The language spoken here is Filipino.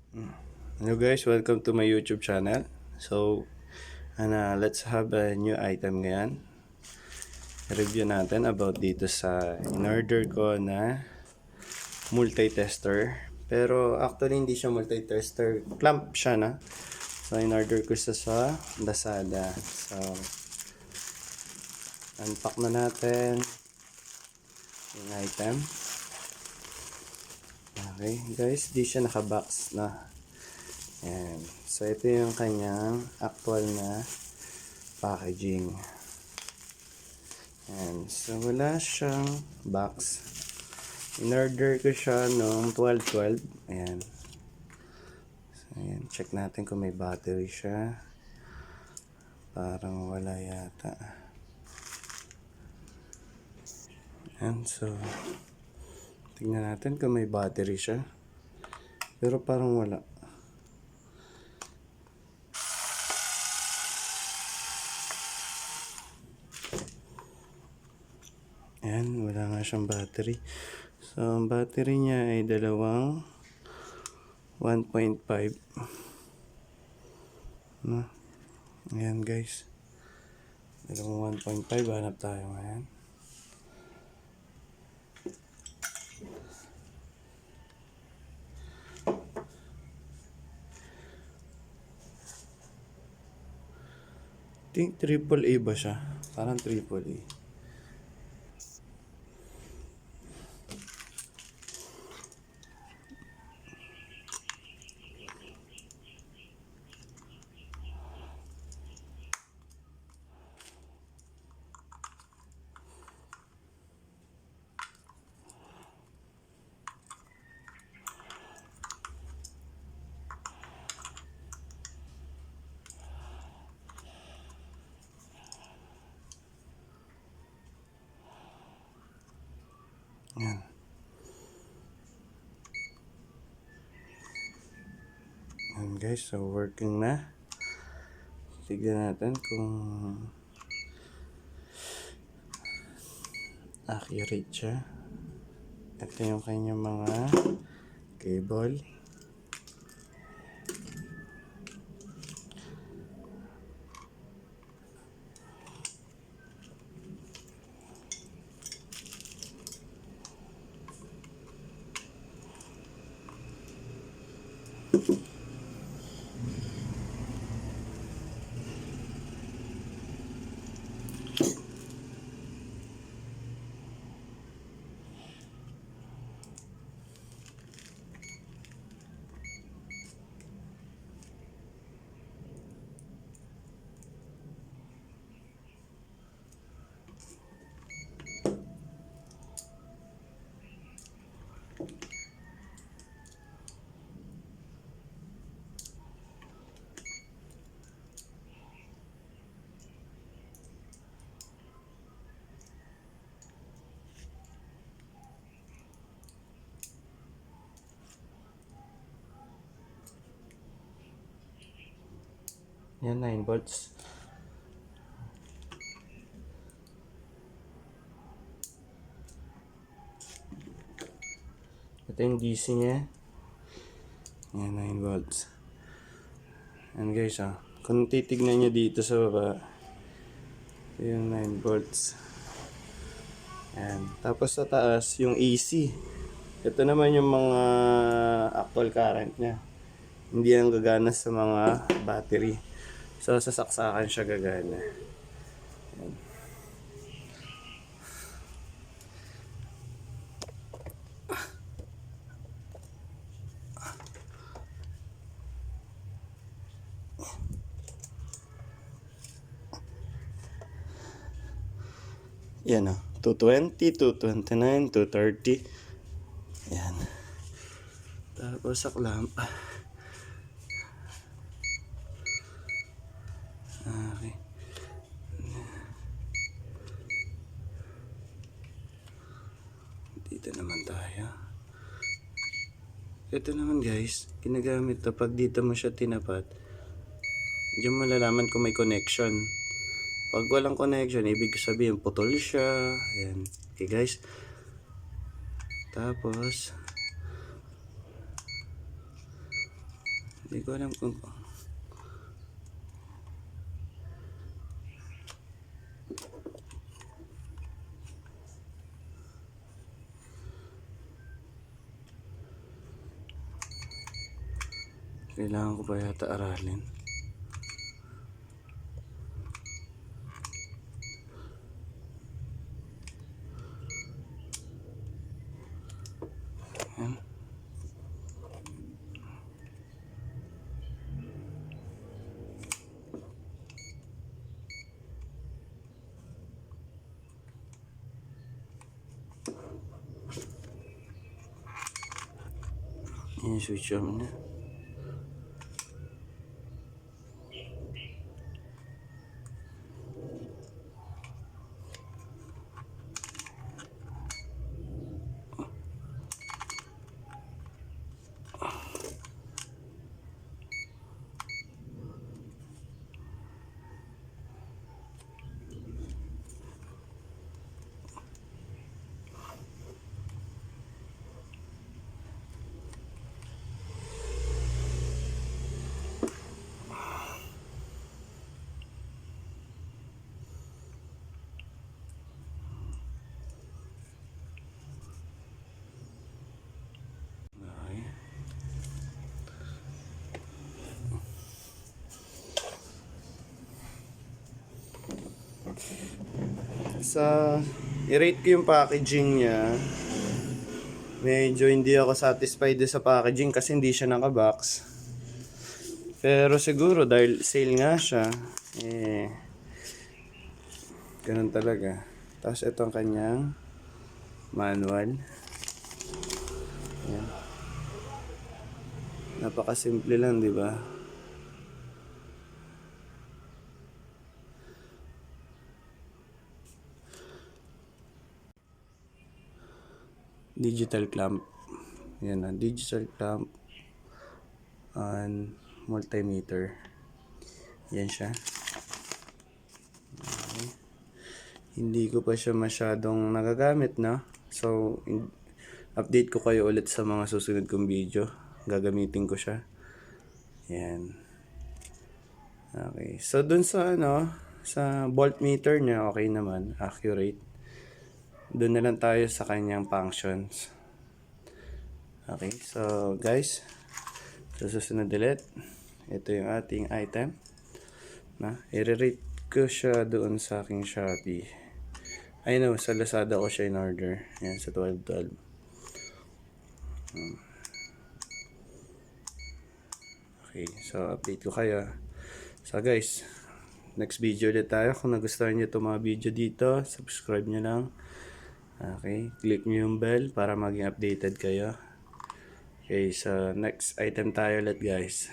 Hello guys, welcome to my YouTube channel. So, let's have a new item ngayon. Review natin about dito sa in-order ko na multi-tester. Pero actually hindi siya multi-tester, clamp siya na. So, in-order ko siya sa Lazada. So, unpack na natin yung item. Okay guys, di siya naka-box na. Ayan. So, ito yung kanyang actual na packaging. Ayan. So, wala siyang box. In-order ko siya noong 12/12. Ayan. So, ayan. Check natin kung may battery siya. Parang wala yata. Ayan. So, tingnan natin kung may battery siya. Pero parang wala. Ayan. Wala nga siyang battery. So, ang battery niya ay dalawang 1.5. No? Ayan guys. Dalawang 1.5. Hanap tayo ngayon. Think triple A ba siya? Parang triple A. Yan. Yan guys, so working na. Tignan natin kung accurate siya. Ito yung kanyang mga cable. Yan, 9 volts. Ito yung DC niya. Yan, 9 volts. Yan guys, kung titignan nyo dito sa baba, ito yung 9 volts. Yan. Tapos sa taas, yung AC. Ito naman yung mga actual current niya. Hindi yan gagana sa mga battery. So, sa saksakan siya gagana. Yan. Yan 220, 229, 230. Yan. Tapos sa clamp. Okay. Dito naman tayo. Ito naman guys, ginagamit to pag dito mo siya tinapat. Diyan malalaman kung may connection. Pag walang connection, ibig sabihin putol siya. Ayan. Okay guys. Tapos Hindi ko alam kung kailangan ko pa yata aralin. Yan. Yan yung switch on niya. Sa i-rate ko yung packaging niya, medyo hindi ako satisfied sa packaging kasi hindi siya naka-box. Pero siguro dahil sale nga siya, ganun talaga. Tapos ito ang kanyang manual. Yan. Napakasimple lang, di ba? Digital clamp. Yan na, digital clamp and multimeter. Yan siya. Okay. Hindi ko pa siya masyadong nagagamit, no? So, update ko kayo ulit sa mga susunod kong video. Gagamitin ko siya. Yan. Okay. So, dun sa sa voltmeter niya, okay naman. Accurate. Doon na lang tayo sa kanyang functions. Okay, so guys, sa susunod ulit, ito yung ating item na i-rate ko siya doon sa aking Shopee. I know, sa Lazada ko siya in order. Yan, sa 12.12. Okay, so update ko kayo. So guys, next video ulit tayo. Kung nagustuhan nyo itong mga video dito, subscribe nyo lang. Okay, click nyo yung bell para maging updated kayo. Okay, so next item tayo ulit guys.